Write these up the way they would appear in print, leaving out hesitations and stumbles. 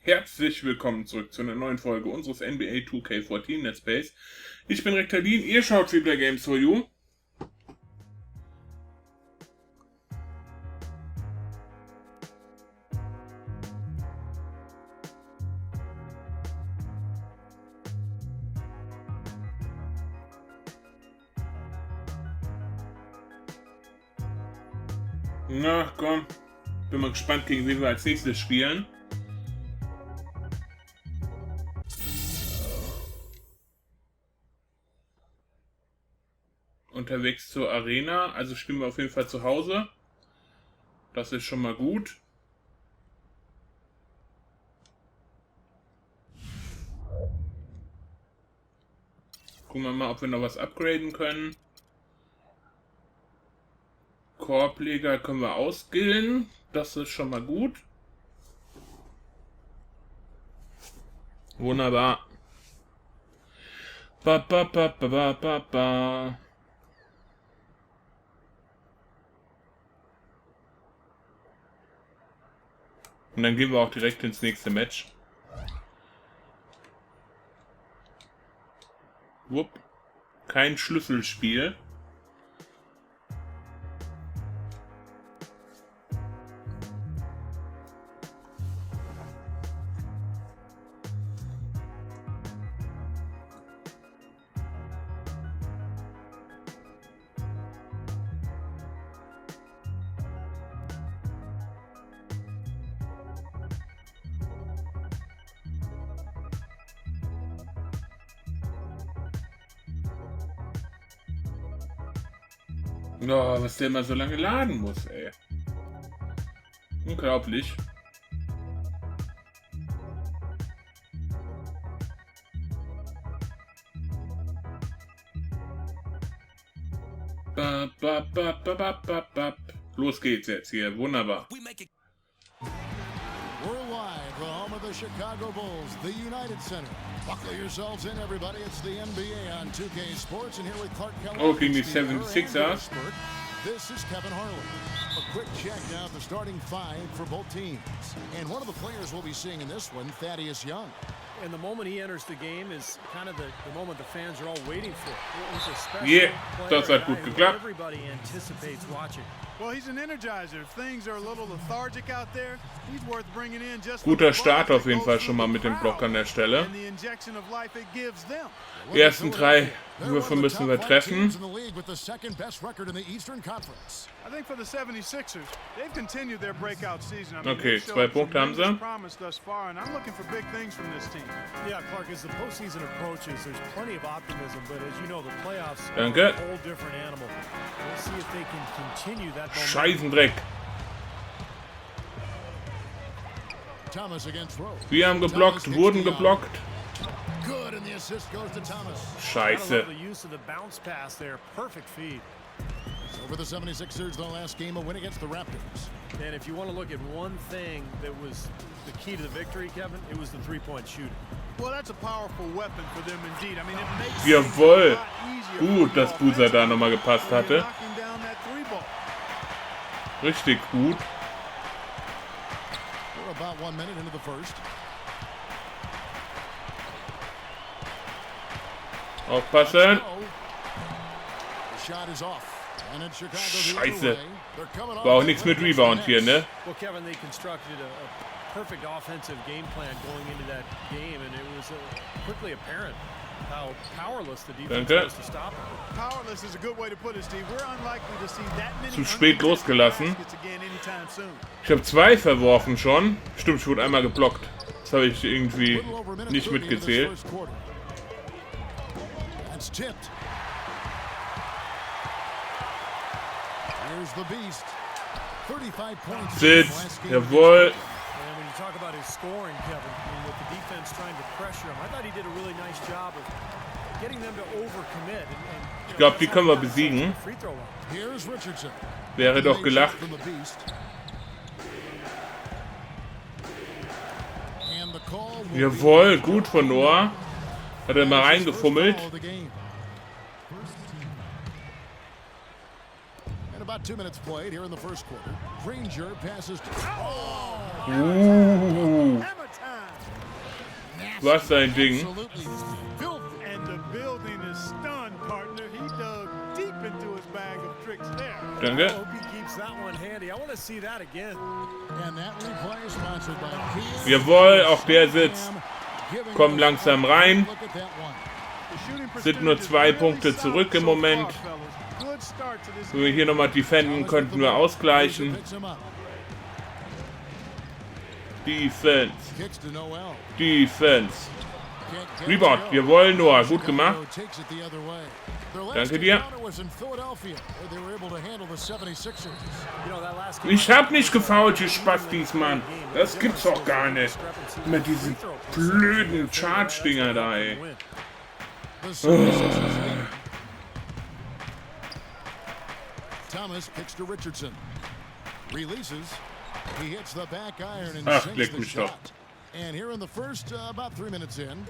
Herzlich willkommen zurück zu einer neuen Folge unseres NBA 2K14 Let's Plays. Ich bin Rektalyn, ihr schaut Weplaygamesforu. Na komm, bin mal gespannt, gegen wen wir als nächstes spielen. Unterwegs zur Arena, also spielen wir auf jeden Fall zu Hause. Das ist schon mal gut. Gucken wir mal, ob wir noch was upgraden können. Korbleger können wir ausgillen. Das ist schon mal gut. Wunderbar. Ba, ba, ba, ba, ba, ba, ba. Und dann gehen wir auch direkt ins nächste Match. Wupp. Kein Schlüsselspiel. Oh, was der immer so lange laden muss, ey. Unglaublich. Ba, ba, ba, ba, ba, ba, ba. Los geht's jetzt hier, wunderbar. We're live, the home of the Chicago Bulls, the United Center. Buckle yourselves in, everybody. It's the NBA on 2K Sports, and here with Clark Kellogg. Oh, gegen die 76ers. This is Kevin Harlan. A quick check now of the starting five for both teams. And one of the players we'll be seeing in this one, Thaddeus Young. And the moment he enters the game is kind of the moment the fans are all waiting for. He's a special das player, hat gut who geklappt. everybody anticipates watching. Well, he's an energizer. If things are a little lethargic out there, he's worth bringing in just Guter Start auf jeden Fall schon mal mit dem Block an der Stelle. and the injection of life it gives them. Die ersten 3 Würfe müssen wir treffen. I think for the 76ers, they've continued their breakout season. I mean, Okay, they've 2 showed Punkte haben sie. tremendous promise thus far, and I'm looking for big things from this team. Yeah, Clark, as the postseason approaches, there's plenty of optimism, but as you know, the playoffs Danke. are a whole different animal. We'll see if they can continue that momentum. Scheißendreck. Thomas against Rose. Wir haben geblockt, wurden geblockt. Good, and the assist goes to Thomas. Gotta Scheiße. love the use of the bounce pass there. Perfect feed. So for the 76ers, the last game, a win against the Raptors. And if you want to look at one thing that was the key to the victory, Kevin, it was the three-point shooting. Well, that's a powerful weapon for them indeed. I mean, it makes Jawohl. things a lot easier for Gut, the dass Buser da nochmal gepasst when you're hatte. knocking down that three ball. Richtig gut. We're about 1 minute into the first. Aufpassen. The shot is off. And in Chicago, the Scheiße. other way. They're coming off War auch that nichts win mit against the Rebound hier, Nets. ne? Well, Kevin, they constructed a perfect offensive game plan going into that game, and it was quickly apparent how powerless the defense Danke. was to stop it. Powerless is a good way to put it, Steve. We're unlikely to see that many Zu spät losgelassen. baskets again anytime soon. Ich habe 2 verworfen schon. Stimmt, ich wurde einmal geblockt. Das habe ich irgendwie Little over a minute nicht 30 into this mitgezählt. first quarter. That's tipped. Here's the beast. 35 points. Sitz. Last game Jawohl. And when you talk about his scoring, Kevin, and with the defense trying to pressure him, I thought he did a really nice job of getting them to overcommit. Ich glaube, die können wir besiegen. Free throw line. Here's Richardson. Wäre doch gelacht. From the beast. And the call will Jawohl, gut von Noah. Hat er mal reingefummelt. be the game. And about 2 minutes played here in the first quarter. Granger passes to... Was dein Ding? Absolutely filthy. And the building is stunned, partner. He dug deep into his bag of tricks there. I Danke. hope he keeps that one handy. I want to see that again. And that replay is sponsored by PS4. Jawohl, auch der sitzt. Komm langsam rein. Look at that one. Sind nur 2 Punkte zurück im Moment. Wenn wir hier nochmal defenden, könnten wir ausgleichen. Picks him up. Defense. Kicks to Noel. Defense. Can't catch Rebound. it. Jawohl, Noah. Gut gemacht. Takes it the other way. Their last Danke dir. encounter was in Philadelphia, where they were able to handle the 76ers. You know, that last game, Ich hab nicht gefoult, ihr Spastis, Mann. Das gibt's doch gar nicht. Mit diesen blöden Charge-Dinger da, ey. The 76ers lead. Thomas kicks to Richardson. Releases. He hits the back iron and Ach, sinks leck the mich doch. shot. And here in the first, about 3 minutes in,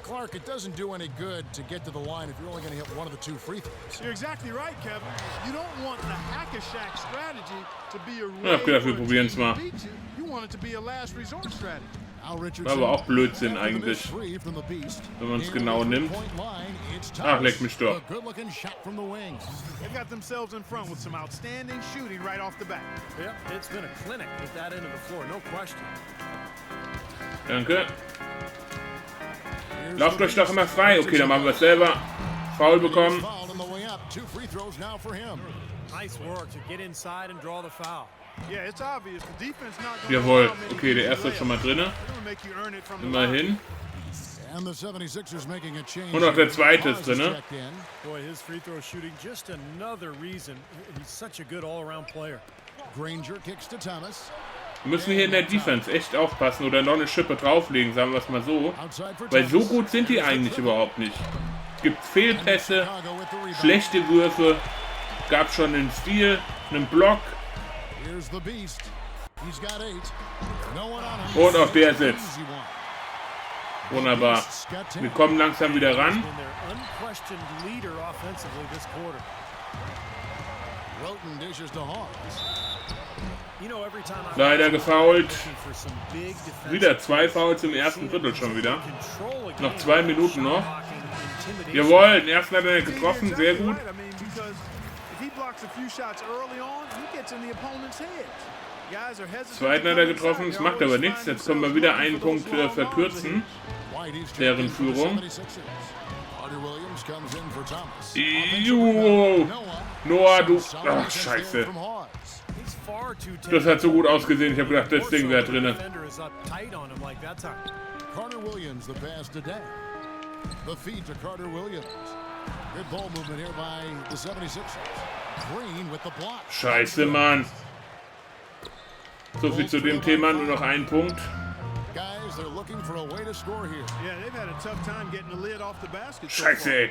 Clark, it doesn't do any good to get to the line if you're only going to hit one of the 2 free throws. You're exactly right, Kevin. You don't want the hack-a-shack strategy to be a Ich hab gedacht, wir probieren's mal. You want it to be a last resort strategy. Now War Richardson, aber auch Blödsinn after the eigentlich, missed three from the Beast. wenn man es Near genau the nimmt. three-point line, it's Ach, Thomas. leck mich doch. A good-looking shot from the wings. They've got themselves in front with some outstanding shooting right off the bat. Yep, it's been a clinic at that end of the floor, no question. Danke. Here's Lauft the euch doch Beast. immer frei. Okay, dann machen wir es selber. Foul bekommen. Fouled on the way up. 2 free throws now for him. Nice work to get inside and draw the foul. Yeah, it's obvious. The defense not going Jawohl. Okay, der erste ist schon mal drinne. make you earn it from the Immerhin. And the 76ers making a change. Und auch der zweite ist Spaß is drinne. checked in. Boy, his free throw shooting, just another reason. He's such a good all-around player. Granger kicks to Thomas. Wir müssen hier in der Defense echt aufpassen oder noch eine Schippe drauflegen, sagen wir es mal so. Outside for Weil so Thomas. gut sind die eigentlich überhaupt nicht. Gibt Fehlpässe, Chicago with the rebound. schlechte Würfe, gab schon einen Steal, einen Block Here's the Beast. He's got 8. No one on him. und auch der sitzt. Easy one. Wunderbar. Beast's got 10. Wir kommen langsam wieder ran. Been their unquestioned leader offensively this quarter. Roten dishes to Hawks. You know, every time I'm Leider gefoult. looking for some big defensive Wieder 2 Fouls im ersten Viertel schon wieder. control a Noch game, 2 Minuten noch. blocking, intimidation. Jawohl, den ersten hat er getroffen, sehr gut. Right. I mean, because if he blocks a few shots early on, he gets in the opponent's head. Guys are hesitant. Zweiten hat er getroffen, das macht aber nichts. Jetzt können wir wieder einen Punkt verkürzen. Whitey's Deren checked in for the Führung. 76ers. Carter Williams comes in for Thomas. Juhu. Noah, du... Ach, scheiße. From Hawks. He's far too Das hat so gut ausgesehen. Ich habe gedacht, das Ding wäre drinne. Defender is up tight on him like that time. Carter Williams, the pass today. The feed to Carter Williams. Good ball movement here by the 76ers. Green with the block. Scheiße, Mann. So viel zu dem Thema, nur noch ein Punkt. Guys, they're looking for a way to score here. Yeah, they've had a tough time getting the lid off the basket. so Scheiße, far. ey.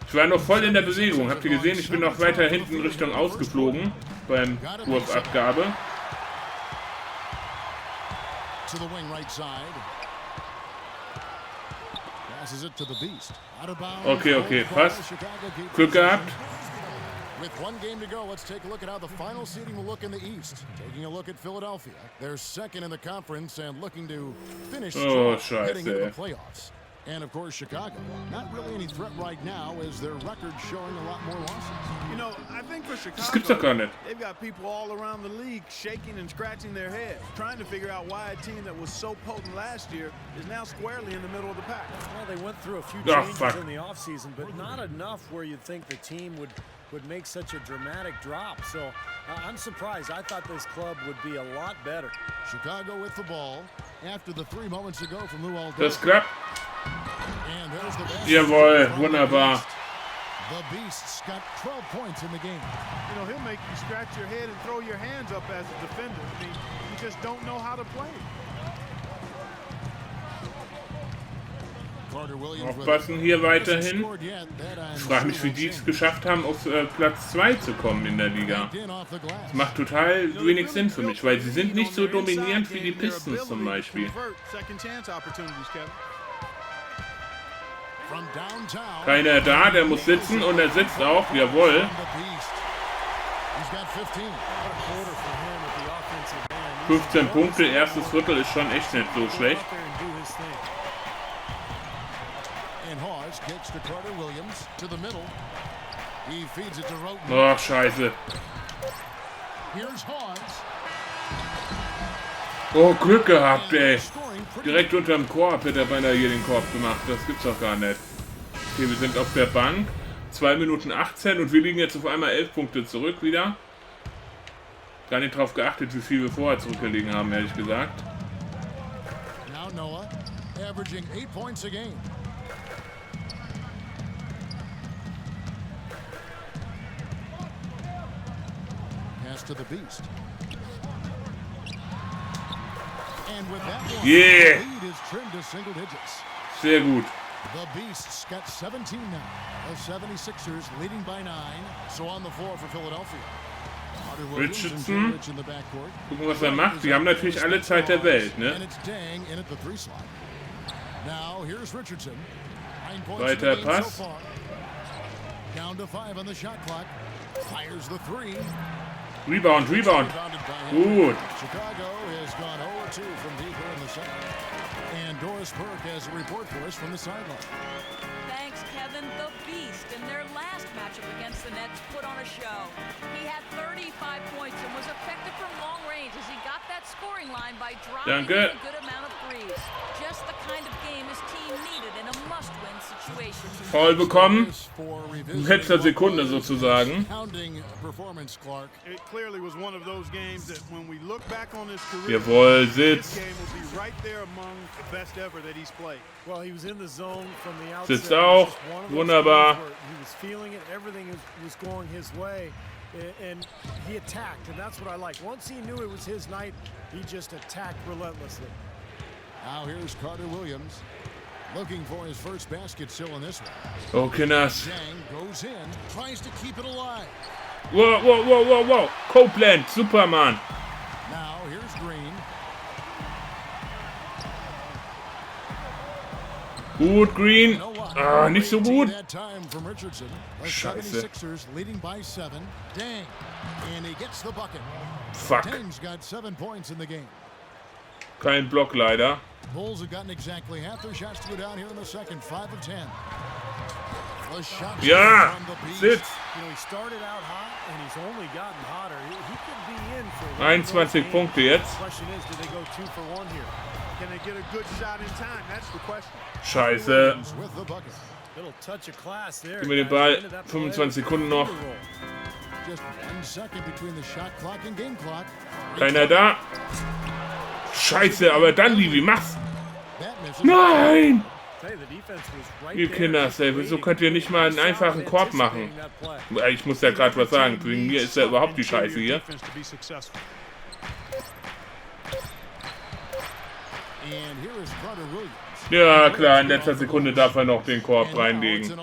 Ich war noch voll in der Bewegung. Habt ihr gesehen? Ich bin noch weiter hinten Richtung ausgeflogen beim Wurfabgabe. To the wing right side. Passes it to the Beast. Out of bounds. Okay, passt. Chicago keeps Glück gehabt. With 1 game to go, let's take a look at how the final seeding will look in the East. Taking a look at Philadelphia. They're second in the conference and looking to finish Oh, strong heading into the scheiße. playoffs. And of course, Chicago. Not really any threat right now as their record showing a lot more losses. You know, I think for Chicago, Das gibt's doch gar nicht. they've got people all around the league shaking and scratching their heads, trying to figure out why a team that was so potent last year is now squarely in the middle of the pack. Well, they went through a few Oh, changes fuck. in the offseason, but not enough where you'd think the team would make such a dramatic drop. So I'm surprised. I thought this club would be a lot better. Chicago with the ball after the 3 moments ago from Lou Aldridge. Das klappt. And there's the basket Jawohl, from the wunderbar. Beast. The Beast's got 12 points in the game. You know, he'll make you scratch your head and throw your hands up as a defender. I mean, you just don't know how to play. Carter Williams with Aufpassen hier weiterhin. scored yet. That I'm Ich frage mich, wie die es geschafft haben, auf Platz 2 zu kommen in der Liga. in off the glass. Macht total wenig Sinn für mich, weil sie sind nicht so dominierend wie die Pistons zum Beispiel. Second chance opportunities, Kevin. From downtown. Keiner da, der muss sitzen und er sitzt auch. Jawohl. The Beast. He's got 15. What a quarter for him at the offensive end. 15 Punkte, erstes Viertel ist schon echt nicht so schlecht. Go out there and do his thing. And Hause kicks to Carter Williams to the middle. He feeds it to Roten. Oh, scheiße. Here's Hause. Oh, Glück gehabt, ey. Direkt unterm Korb hätte er beinahe hier den Korb gemacht. Das gibt's doch gar nicht. Okay, wir sind auf der Bank. 2 Minuten 18 und wir liegen jetzt auf einmal 11 Punkte zurück wieder. Gar nicht drauf geachtet, wie viel wir vorher zurückgelegen haben, ehrlich gesagt. Now Noah, averaging 8 points a game. Pass to the Beast. And with that one, Yeah. the lead is trimmed to single digits. Sehr gut. The Beasts got 17 now. The 76ers leading by 9. So on the floor for Philadelphia. Richardson. Gucken, was er macht. Die haben natürlich alle Zeit der Welt, ne? Weiter Pass. Rebound, Rebound. Gut. And Doris Burke has a report for us from the sideline. Thanks, Kevin. The Beast in their last matchup against the Nets put on a show. He had 35 points and was effective from long range as he got that scoring line by dropping a good amount of threes. Just the kind of game his team needed in a must-win situation. Foul bekommen. In letzter Sekunde sozusagen. It clearly was one of those games that when we look back on his career, Jawohl, Sitz. this game will be right there among the best ever that he's played. Well, he was in the zone from the outset. Sitzt auch. Wunderbar. He was feeling it. Everything was going his way. And he attacked, and that's what I like. Once he knew it was his night, he just attacked relentlessly. Now here's Carter Williams looking for his first basket still in this one. Oh, Kinders. Zhang goes in, tries to keep it alive. Wow, wow, wow, wow, wow. Copeland, Superman. Now here's Green. Gut, Green. Ah, nicht so gut. Scheiße. Fuck. Kein Block leider. Bulls have gotten exactly half their shots to go down here in the second. 5 of 10. Ja, Sitz. 21 Punkte jetzt. Scheiße. Gib mir den Ball. 25 Sekunden noch. Keiner da. Scheiße, aber dann, Livi, mach's. Nein! Ihr Kinders, ey, wieso könnt ihr nicht mal einen einfachen Korb machen? Ich muss ja gerade was sagen. Wegen mir ist ja überhaupt die Scheiße hier. Ja, klar, in letzter Sekunde darf er noch den Korb reinlegen.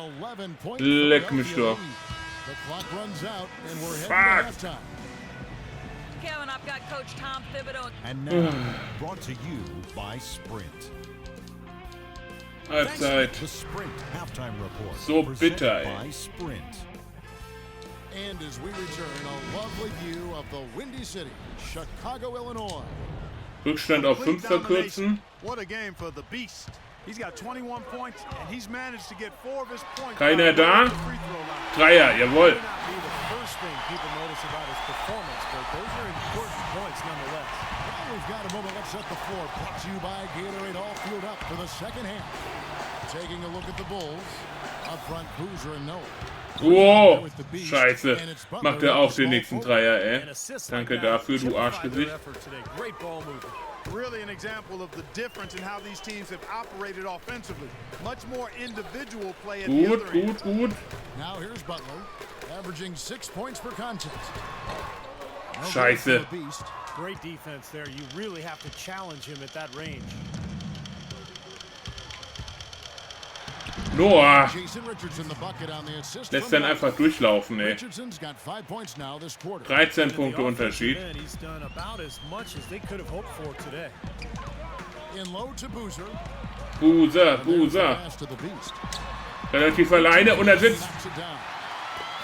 Leck mich doch. Fuck! Kevin, I've got Coach Tom Thibodeau. And now, brought to you by Sprint. Halbzeit. The Sprint halftime report. So bitter, ey. By Sprint. And as we return, a lovely view of the Windy City, Chicago, Illinois. Rückstand auf 5 verkürzen. What a game for the Beast. He's got 21 points and he's managed to get 4 of his points. Keiner da. Dreier, jawohl. We've got a moment. Let's set the floor. Brought to you by Gatorade, all fueled up for the second half. Taking a look at the Bulls. Up front, Boozer and Noah. Wow, scheiße. Macht er auch den nächsten Dreier, ey. Danke dafür, du Arschgesicht. Really an example of the difference in how these teams have operated offensively. Much more individual play at the other end. Gut. Now here's Butler, averaging 6 points per contest. Scheiße. Great defense there. You really have to challenge him at that range. Noah lässt dann einfach durchlaufen, ey. 13 Punkte Unterschied. Boozer. Relativ alleine und er sitzt.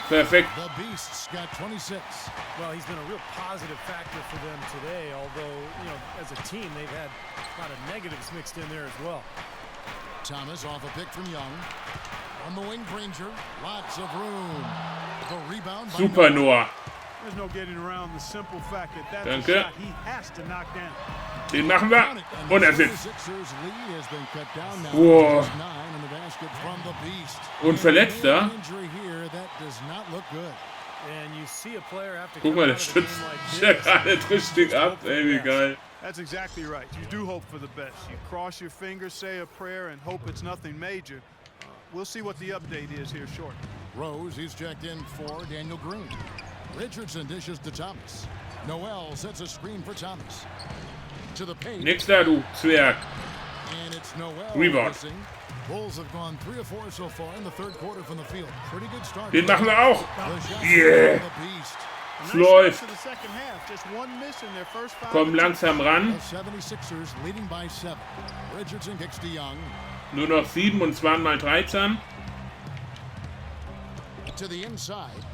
Perfekt. Well, he's been a real positive factor for them today, although, you know, as a team, they've had a lot of negatives mixed in there as well. Thomas off a pick from Young. On the wing, Granger. Lots of room. The rebound by Super, Noah. There's no getting around the simple fact that that's Danke. a shot he has to knock down. Den machen wir. Und er sitzt. Sixers lead has been cut down now. Wow. 9 in the basket from the Beast. Und Verletzter. Injury here that does not look good. And you see a player have to Guck come mal, der out of a game schützt like ja this. gerade richtig ab. Ey, wie geil. That's exactly right. You do hope for the best. You cross your fingers, say a prayer, and hope it's nothing major. We'll see what the update is here shortly. Rose, he's checked in for Daniel Green. Richardson dishes to Thomas. Noel sets a screen for Thomas. To the paint. Nix da, du Zwerg. And it's Noel Rebound. missing. Bulls have gone 3 of 4 so far in the third quarter from the field. Pretty good start. Den machen wir auch. The shot Yeah. from the Beast. Es läuft. To the second half, just one miss in their first 5 Komm langsam ran. The 76ers leading by 7. Richardson kicks to Young. Nur noch 7 und 2 mal 13. To the inside.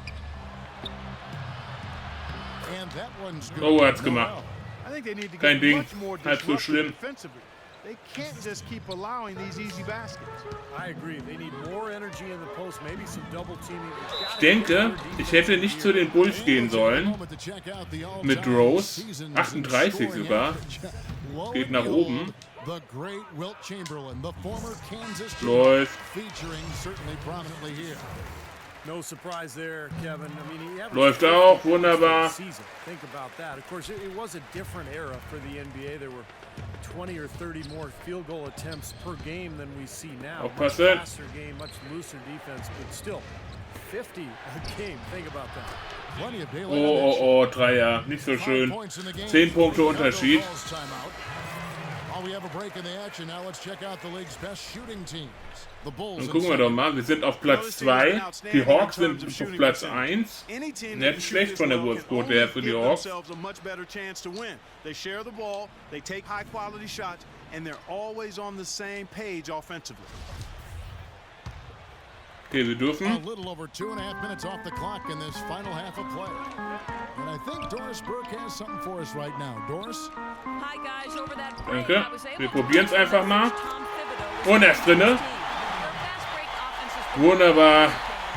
And that one's good. Oh, er hat's gemacht. Noel. I think they need to Kein get Ding. much more Halb so disruptive schlimm. defensively. They can't just keep allowing these easy baskets. I agree. They need more energy in the post, maybe some double teaming. Ich denke, ich hätte nicht zu den Bulls gehen sollen. Mit Rose. 38 sogar. Geht nach oben. The great Wilt Chamberlain, the former Kansas Läuft. featuring certainly prominently here. No surprise there, Kevin. I mean, he averaged Läuft auch, wunderbar. season. Think about that. Of course, it was a different era for the NBA. There were 20 or 30 more field goal attempts per game than we see now. Much Aufpassen. faster game, much looser defense, but still 50 a game. Think about that. Plenty of daylight Oh, action. oh, oh, Dreier. Nicht so 5 schön. points in the game. 10 Punkte Unterschied. Chicago calls timeout. While we have a break in the action, now let's check out the league's best shooting teams. The Bulls. Dann gucken wir doch mal. Wir sind auf Platz 2. Die Hawks sind auf Platz 1. Any team Nicht that can schlecht shoot von der this well Wurfquote can her only für die give Hawks. themselves a much better chance to win. They share the ball, they take high quality shots, and they're always on the same page offensively. Okay, wir A dürfen. little over 2.5 minutes off the clock in this final half of play. And I think Doris Burke has something for us right now. Doris? Hi guys, over that break, Danke. I was able Wir to probieren's watch einfach mal. Tom Thibodeau Und er ist drinne. Their fast break offense is Wunderbar.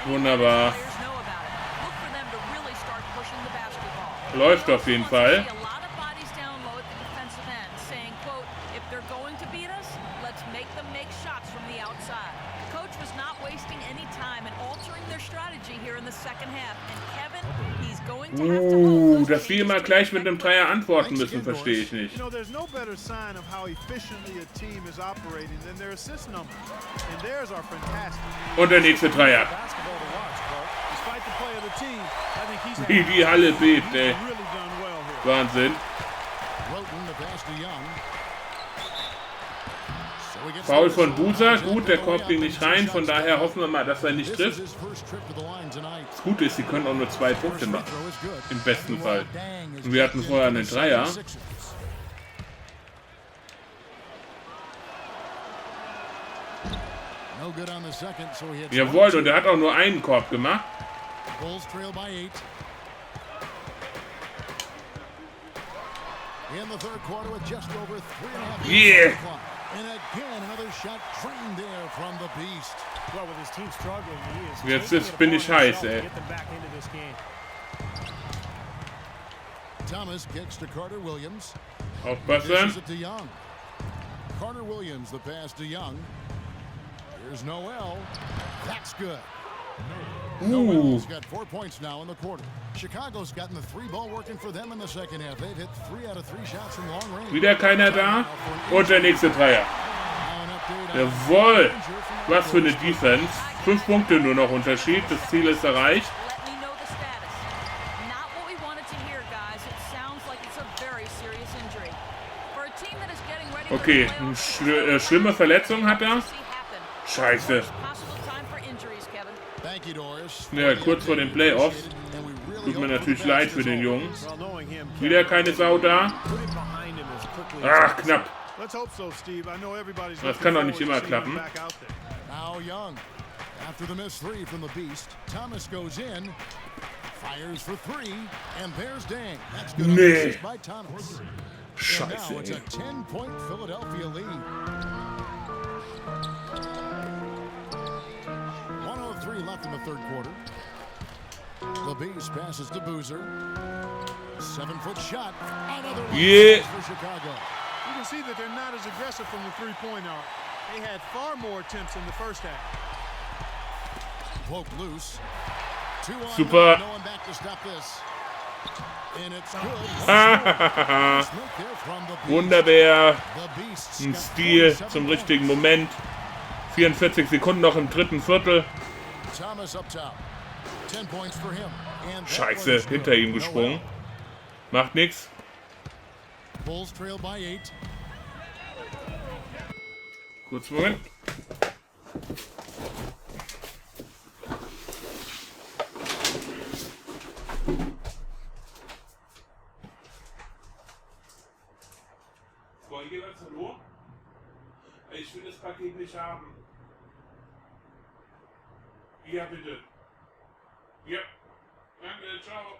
Wunderbar. players know about it. Look for them to really start pushing the basketball. Läuft auf jeden Fall. A lot of bodies down low at the defensive end saying, quote, if they're going to beat us, let's make them make shots from the outside. Coach was not wasting any time in altering their strategy here in the second half. And Kevin, he's going to have to hold those Dass wir immer gleich mit einem Dreier antworten müssen, verstehe ich nicht. You know, there's no better sign of how efficiently a team is operating than their assist numbers. And theirs are fantastic. Und der nächste Dreier. Basketball to watch, Clark. Despite the play of the team, I think he's Wie die Halle bebt, ey. really done well here. Wahnsinn. Roten, the pass to Young. So he gets Foul von Buser. Gut, der Korb ging nicht rein. Von daher hoffen wir mal, dass er nicht This is trifft. his first trip to the line tonight. Das Gute ist, sie können auch nur 2 Punkte First free machen. throw is good. Im besten Fall. Dang is Und wir hatten checked vorher in einen for the Dreier. 76ers. No good on the second, so he hits Jawohl, und er hat auch nur einen Korb gemacht. Bulls trail by 8. In the third quarter with just over 3.5 minutes Yeah. on the clock. And again, another shot trained there from the Beast. Well, with his team struggling, he is Jetzt taking it bin ich upon heiß, himself to ey. get them back into this game. Thomas kicks to Carter Williams. Aufpassen. Dishes it to Young. Carter Williams, the pass to Young. Here's Noel. That's good. Noel's got 4 points now in the quarter. Chicago's gotten the 3-ball working for them in the second half. They've hit 3 out of 3 shots from long range. Wieder keiner da. Und der nächste Dreier. Now an update on Jawohl. Granger from Was für eine Walkthroughs. Defense. 5 Punkte nur noch Unterschied. Das Ziel ist erreicht. Let me know the status. Not what we wanted to hear, guys. It sounds like it's a very serious injury. For a team that is getting ready Okay, for the eine playoffs, schlimme Verletzung hat er. see happen. Scheiße. Possible time for injuries, Kevin. Thank you, Doris. Ja, kurz vor den Playoffs. And we really Tut mir hope natürlich for the leid best für as den always. Jungen. Well, knowing him, Wieder keine Sau da. Put it behind him as quickly as Ach, possible. knapp. let's hope so, Steve. I know everybody's Das looking kann doch forward nicht immer to seeing him klappen. back out there. Now Young. After the missed 3 from the Beast, Thomas goes in, fires for 3, and there's Dang. That's good on the Nee. assist by Thomas. And Scheiße, now it's ey. a 10-point Philadelphia lead. Beast passes to Boozer. 7-foot shot. Another Yeah. for Chicago. You can see that they're not as aggressive from the three-point arc. They had far more attempts in the first half. Poked loose. 2 on Super. one, no one back to stop this. And it's good. Sneak there from the Beast. Wunderbar. The Beast's Ein got Stil 47 zum richtigen points. Moment. 44 Sekunden noch im dritten Viertel. Thomas up top. 10 points for him. And that Scheiße, one's hinter good. ihm gesprungen. Macht nix. Bulls trail by 8. Kurz Moment. Wollen wir was hallo? Ich will das Paket nicht haben. Ja, bitte. Ja. Danke, ciao.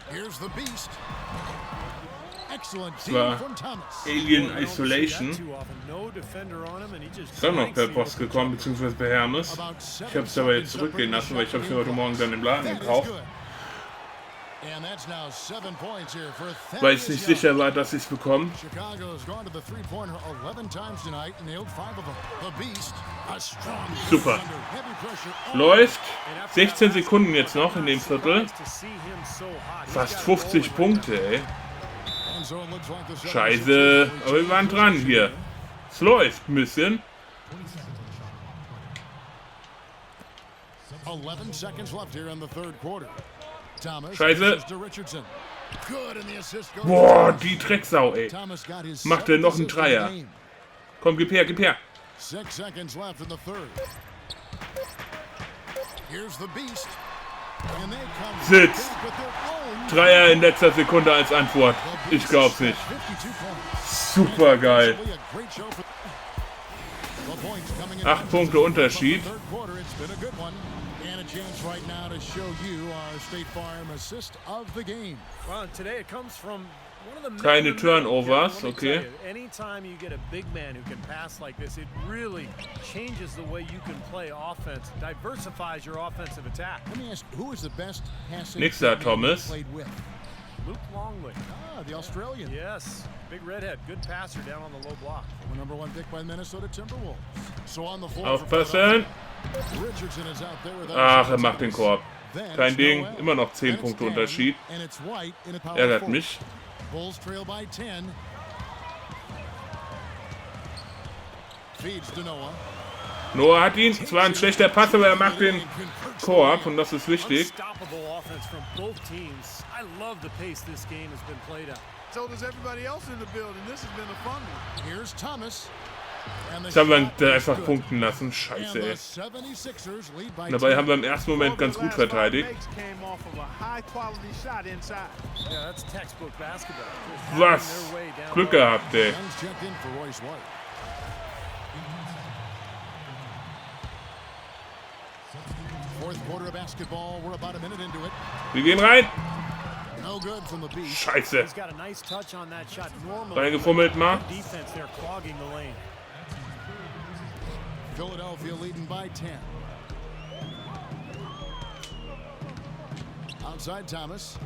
Here's the Beast. Excellent war deal from Thomas. Alien Isolation. Ist dann noch per Post gekommen, beziehungsweise per Hermes. Ich habe es aber jetzt zurückgehen lassen, weil ich habe es mir heute Morgen dann im Laden gekauft. And that's now 7 points here for Weil ich nicht sicher war, dass ich es bekomme. Chicago's gone to the three-pointer 11 times tonight and nailed 5 of them. The Beast, a strong Super. defender, heavy pressure. Läuft. 16 Sekunden jetzt noch in dem Viertel. Fast 50 Punkte, ey. And so it looks like the Celtics Scheiße. Aber wir waren dran hier. Es läuft ein bisschen. 11 seconds left here in the third quarter. Thomas Scheiße. passes to Richardson. Good, and the assist goes Boah, to die Drecksau, ey. Thomas got his Macht er noch einen 7th Dreier. assist of the game. Komm, gib her, gib her. 6 seconds left in the third. Here's the Beast. And they come Sitz. back with their own Dreier in letzter Sekunde als Antwort. Ich glaub's nicht. 52 points. Super geil. Actually a great show for the points coming in 8 Punkte Unterschied. third quarter. It's been a good one. And a chance right now to show you our State Farm assist of the game. Well, today it comes from one of the Keine men- Turnovers, Let me okay. tell you, anytime you get a big man who can pass like this, it really changes the way you can play offense, diversifies your offensive attack. Let me ask, who is the best passing Nix da, big man Thomas. you played with? Luke Longley. Ah, the Australian. Yes, big redhead, good passer down on the low block. The #1 pick by the Minnesota Timberwolves. So on the floor. Aufpassen. Richardson is out there with Ach, er macht den Korb. Then Kein it's Ding. Noel. Immer noch 10 Then it's Punkte Danny, Unterschied. and it's White in a power Ärgert forward. mich. Bulls trail by 10. Feeds to Noah. Noah hat ihn. Zwar ein schlechter Pass, aber er macht den Korb und das ist wichtig. Unstoppable offense from both teams. I love the pace this game has been played at. So does everybody else in the building. This has been a fun one. Here's Thomas. And the Jetzt haben wir ihn shot da is einfach good. punkten lassen. And Scheiße, the ey. 76ers lead by Dabei 10. haben wir im ersten Moment ganz gut verteidigt. Came off of a high-quality shot inside. Yeah, that's textbook basketball. Just Was? pounding their way down Glück low. gehabt, ey. Young's checked in for Royce White. Fourth quarter of basketball. We're about a minute into it. Wir gehen rein. No good from the Beast. Scheiße. He's got a nice touch on that shot. Normally, Reingefummelt mal. defense, they're clogging the lane. Philadelphia leading by 10. Outside Thomas.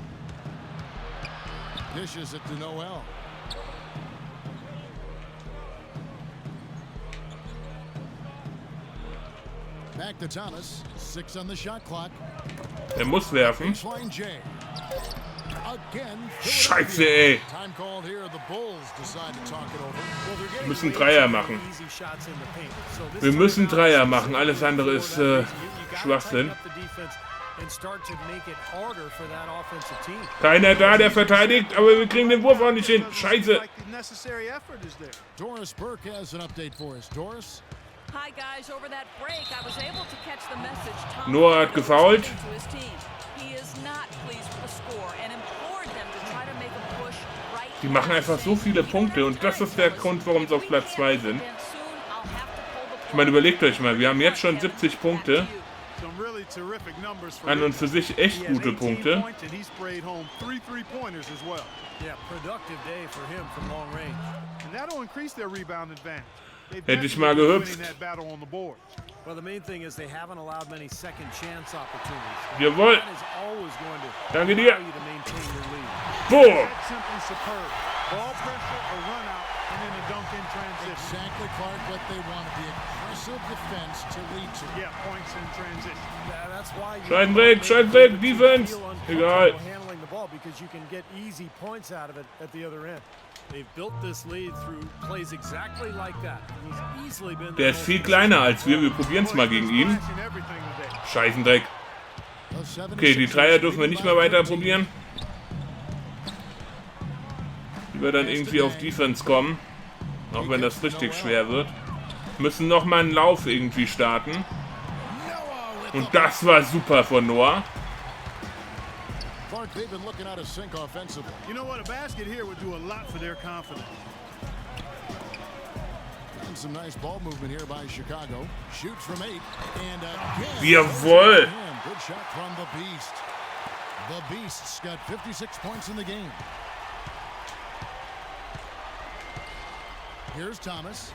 Dishes it to Noel. Back to Thomas. 6 on the shot clock. Er muss werfen. Baseline J. A Scheiße, ey. Wir müssen Dreier machen. Wir müssen Dreier machen. Alles andere ist Schwachsinn. Keiner da, der verteidigt, aber wir kriegen den Wurf auch nicht hin. Scheiße. Noah hat gefoult. Die machen einfach so viele Punkte und das ist der Grund, warum sie auf Platz 2 sind. Ich meine, überlegt euch mal, wir haben jetzt schon 70 Punkte. An und für sich echt gute Punkte. Hätte ich mal gehüpft. Jawohl. Danke dir. Boah. Scheidenweg, Scheidenweg, Defense. Egal. Der ist viel kleiner als wir. Wir probieren es mal gegen ihn. Scheißendreck. Okay, die Dreier dürfen wir nicht mehr weiter probieren. Die wir dann irgendwie auf Defense kommen. Auch wenn das richtig schwer wird. Müssen nochmal einen Lauf irgendwie starten. Und das war super von Noah. Jawohl! Here's Thomas.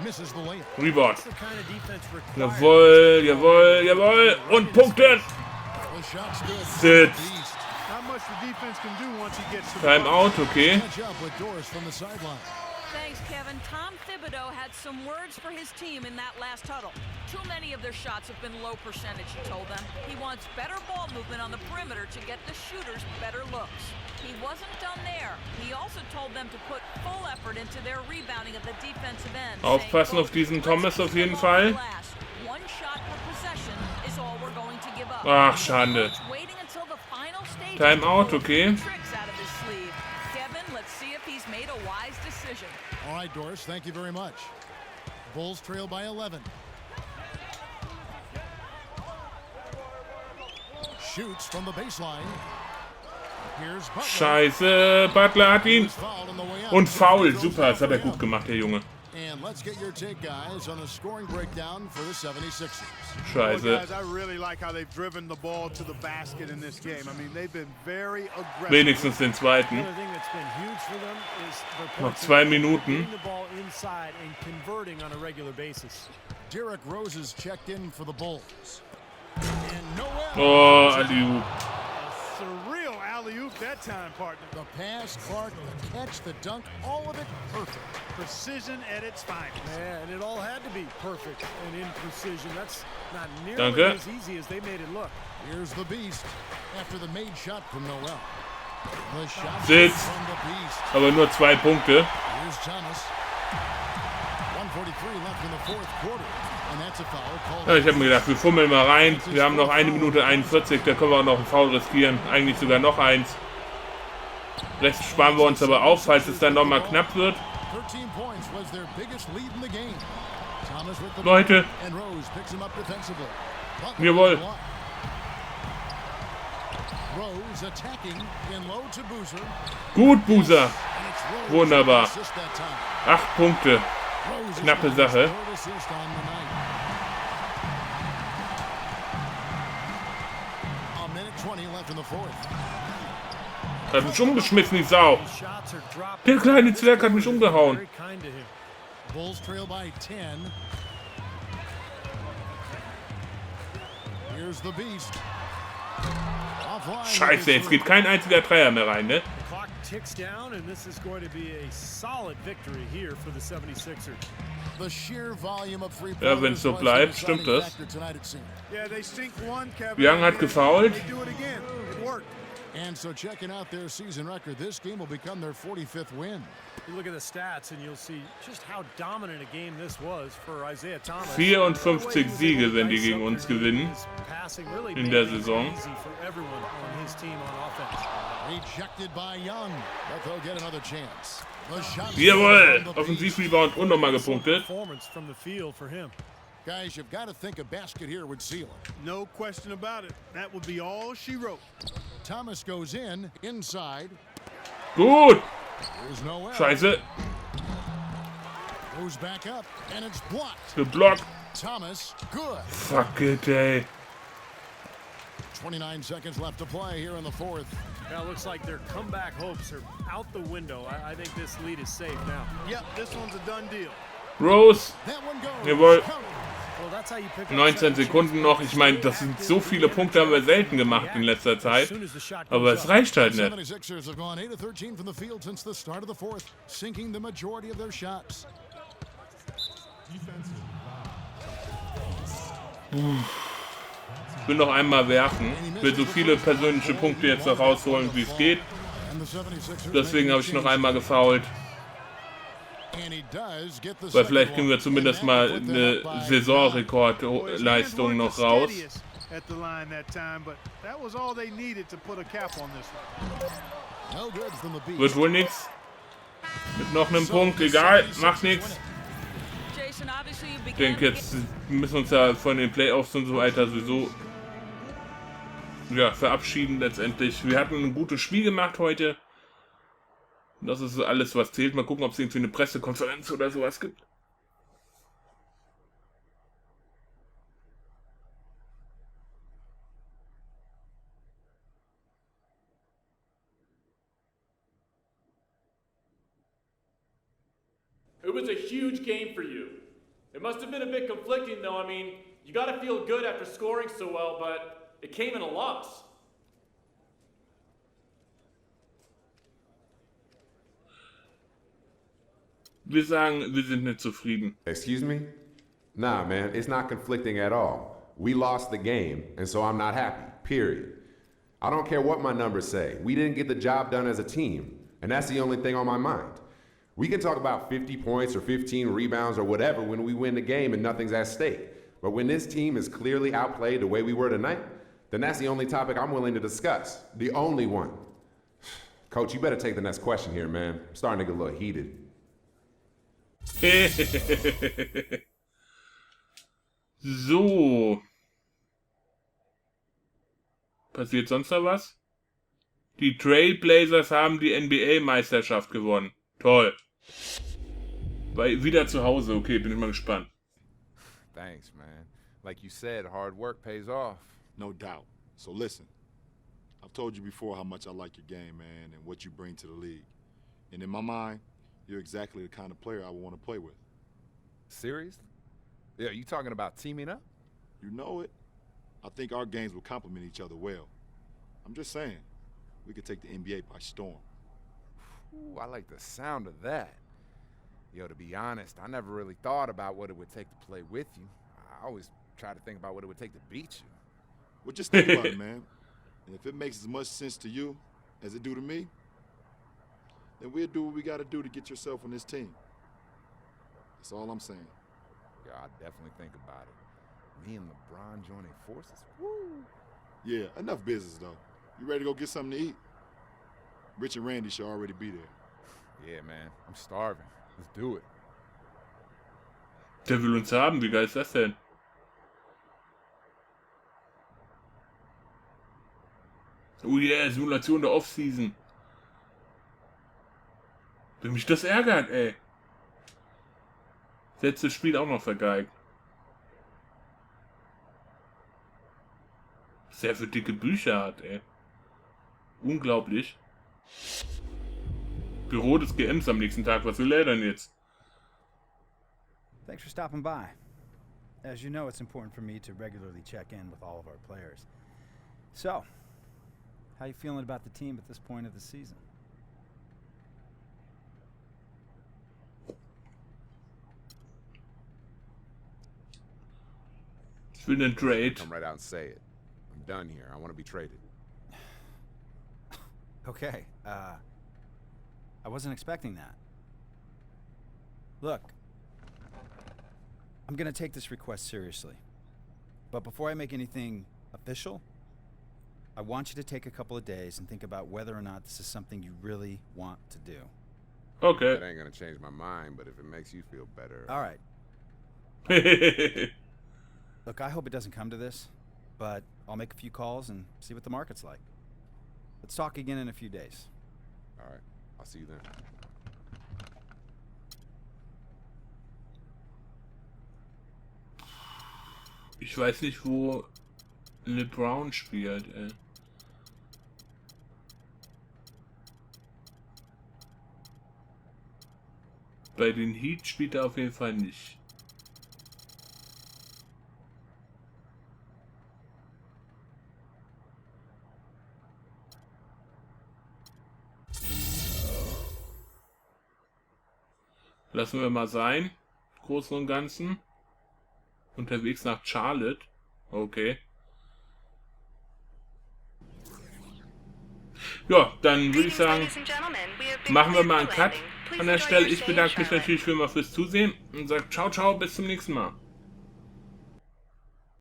Misses the layup. Rebound. Jawohl, jawohl, jawohl. Und Punkte. Sitzt. Timeout, okay. Thanks, Kevin. Tom Thibodeau had some words for his team in that last huddle. Too many of their shots have been low percentage, he told them. He wants better ball movement on the perimeter to get the shooters better looks. He wasn't done there. He also told them to put full effort into their rebounding at the defensive end. Aufpassen auf diesen Thomas auf jeden Fall. One shot per possession is all we're going to give up. Ach, Schande. Timeout, okay. All right, Doris, thank you very much. Bulls trail by 11. Shoots from the baseline. Here's Butler. Scheiße, Butler hat ihn. Und Foul, super, das hat er gut gemacht, der Junge. And let's get your take, guys, on the scoring breakdown for the 76ers. Scheiße. Well, guys, I really like how they've driven the ball to the basket in this game. I mean, they've been very aggressive. Wenigstens den zweiten. Noch 2 Minuten. Derrick Rose is checked in for the Bulls. Oh, alley-oop. Surreal alley-oop that time, partner. The pass, Clark, the catch, the dunk, all of it perfect. Precision at its finest. Yeah, and it all had to be perfect and in precision. That's not nearly as easy as they made it look. Here's the beast after the made shot from Noel. The shot Sitz. from the beast. Aber nur 2 Punkte. Here's Thomas. 1:43 left in the fourth quarter. And that's a foul called. Ja, ich habe mir gedacht, wir fummeln mal rein. Wir haben noch 1 Minute 41, da können wir auch noch einen Foul riskieren. Eigentlich sogar noch eins. Rest sparen wir uns aber auf, falls es dann noch mal knapp wird. Leute. Jawohl. Gut, Boozer. Wunderbar. 8 Punkte. Knappe Sache. Hat mich umgeschmissen, die Sau. Der kleine Zwerg hat mich umgehauen. Scheiße, jetzt geht kein einziger Dreier mehr rein, ne? ticks down, and this is going to be a solid victory here for the 76ers. The sheer volume of free Ja, wenn es so bleibt, stimmt das. Yeah, they sink one, Kevin. Young hat gefoult. They do it again. It worked. And so checking out their season record, this game will become their 45th win. You look at the stats and you'll see just how dominant a game this was for Isaiah Thomas. 54 Siege, wenn die gegen uns gewinnen in der Saison. Rejected by Young, but they'll get another chance. Jawohl! Offensivrebound und nochmal gepunktet. Guys, you've got to think a basket here would seal it. No question about it. That would be all she wrote. Thomas goes in, inside. Gut! There's no Scheiße! Goes back up, and it's blocked. Geblockt! Thomas, good. Fuck it, ey. 29 seconds left to play here in the fourth. Now it looks like their comeback hopes are out the window. I think this lead is safe now. Yep, this one's a done deal. Rose! That one goes. Jawohl! Well, that's how you pick up 19 Sekunden noch. Ich meine, das sind so viele Punkte, haben wir selten gemacht in letzter Zeit. Aber es reicht halt nicht. 76ers have gone 8 of 13 from the field since the start of the fourth, sinking the majority of their shots. Ich will noch einmal werfen. Ich will so viele persönliche Punkte jetzt noch rausholen, wie es geht. Deswegen habe ich noch einmal gefoult. Weil vielleicht kriegen wir zumindest mal eine Saisonrekordleistung noch raus. Wird wohl nichts. Mit noch einem Punkt, egal, macht nichts. Ich denke, jetzt müssen wir uns ja von den Playoffs und so weiter sowieso verabschieden letztendlich. Wir hatten ein gutes Spiel gemacht heute. Das ist alles, was zählt. Mal gucken, ob es irgendwie eine Pressekonferenz oder sowas gibt. It was a huge game for you. It must have been a bit conflicting, though. I mean, you got to feel good after scoring so well, but it came in a loss. Wir sagen, wir sind nicht zufrieden. Excuse me? Nah, man, it's not conflicting at all. We lost the game, and so I'm not happy, period. I don't care what my numbers say. We didn't get the job done as a team, and that's the only thing on my mind. We can talk about 50 points or 15 rebounds or whatever when we win the game and nothing's at stake. But when this team is clearly outplayed the way we were tonight, then that's the only topic I'm willing to discuss. The only one. Coach, you better take the next question here, man. I'm starting to get a little heated. So. Passiert sonst noch was? Die Trailblazers haben die NBA-Meisterschaft gewonnen. Toll. Wieder zu Hause. Okay, bin ich mal gespannt. Thanks, man. Like you said, hard work pays off. No doubt. So listen, I've told you before how much I like your game, man, and what you bring to the league. And in my mind, you're exactly the kind of player I would want to play with. Serious? Yeah, you talking about teaming up? You know it. I think our games will complement each other well. I'm just saying, we could take the NBA by storm. Ooh, I like the sound of that. Yo, to be honest, I never really thought about what it would take to play with you. I always try to think about what it would take to beat you. Well, just think about it, man. And if it makes as much sense to you as it do to me, then we'll do what we got to do to get yourself on this team. That's all I'm saying. Yeah, I'll definitely think about it. Me and LeBron joining forces? Woo! Yeah, enough business, though. You ready to go get something to eat? Rich and Randy should already be there. Yeah, man. I'm starving. Let's do it. Der will uns haben. Wie geil ist das denn? Oh yeah, Simulation der Offseason. Wenn mich das ärgert, ey. Letztes Spiel auch noch vergeigt. Was der für dicke Bücher hat, ey. Unglaublich. Büro des GMs am nächsten Tag. Was will er denn jetzt? Thanks for stopping by. As you know, it's important for me to regularly check in with all of our players. So, how you feeling about the team at this point of the season? Ich will einen Trade. Come right out and say it. I'm done here. I want to be traded. Okay, I wasn't expecting that. Look, I'm gonna take this request seriously. But before I make anything official, I want you to take a couple of days and think about whether or not this is something you really want to do. Okay. That ain't gonna change my mind, but if it makes you feel better... All right. Look, I hope it doesn't come to this, but I'll make a few calls and see what the market's like. Let's talk again in a few days. All right. I'll see you then. Ich weiß nicht, wo LeBron spielt, ey. Bei den Heat spielt er auf jeden Fall nicht. Lassen wir mal sein, im Großen und Ganzen. Unterwegs nach Charlotte. Okay. Ja, dann würde ich sagen, machen wir mal einen Cut an der Stelle. Ich bedanke mich natürlich für immer fürs Zusehen und sage ciao, ciao, bis zum nächsten Mal.